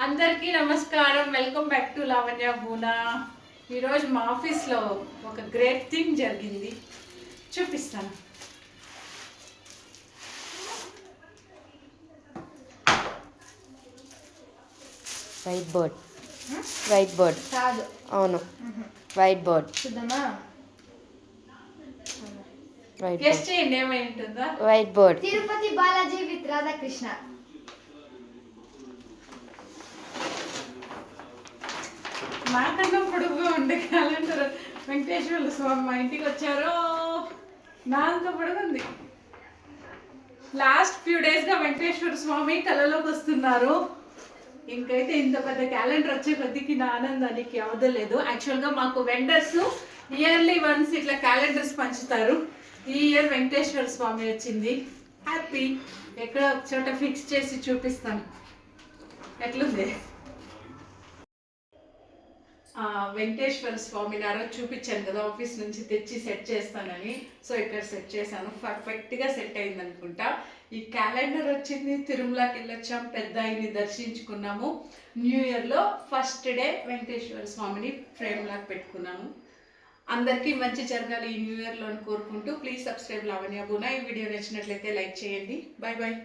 అందరికీ నమస్కారం. Welcome back to Lavanya Boona. ఈరోజు మా ఆఫీస్లో ఒక గ్రేట్ థింగ్ జరిగింది, చూపిస్తాను. వైట్ బోర్డ్ కాదు, అవును, వైట్ బోర్డ్. చూద్దామా? వైట్ గెస్ట్ చేయండి ఏమై ఉంటుందా. White board. Tirupati Balaji with Radhakrishna. నాకన్నా పొడుగుగా ఉండే క్యాలెండర్ వెంకటేశ్వర స్వామి మా ఇంటికి వచ్చారు. నా అంత పొడుగుంది. లాస్ట్ ఫ్యూ డేస్గా వెంకటేశ్వర స్వామి కళలోకి వస్తున్నారు. ఇంకైతే ఇంత పెద్ద క్యాలెండర్ వచ్చే కొద్దికి నా ఆనందానికి అవదలేదు. యాక్చువల్గా మాకు వెండర్స్ ఇయర్లీ వన్స్ ఇట్లా క్యాలెండర్స్ పంచుతారు. ఈ ఇయర్ వెంకటేశ్వర స్వామి వచ్చింది. హ్యాపీ. ఎక్కడ ఒక చోట ఫిక్స్ చేసి చూపిస్తాను ఎట్లుంది. వెంకటేశ్వర స్వామిని ఆ రోజు చూపించాను కదా, ఆఫీస్ నుంచి తెచ్చి సెట్ చేస్తానని. సో ఇక్కడ సెట్ చేశాను, పర్ఫెక్ట్గా సెట్ అయింది అనుకుంటా. ఈ క్యాలెండర్ వచ్చింది, తిరుమలకి వెళ్ళొచ్చాం, పెద్ద ఆయన్ని దర్శించుకున్నాము. న్యూ ఇయర్లో ఫస్ట్ డే వెంకటేశ్వర స్వామిని ఫ్రేమ్ లాగా పెట్టుకున్నాము. అందరికీ మంచి జరగాలి ఈ న్యూ ఇయర్లో అని కోరుకుంటూ ప్లీజ్ సబ్స్క్రైబ్ లావణ్య బూనా. ఈ వీడియో నచ్చినట్లయితే లైక్ చేయండి. Bye bye.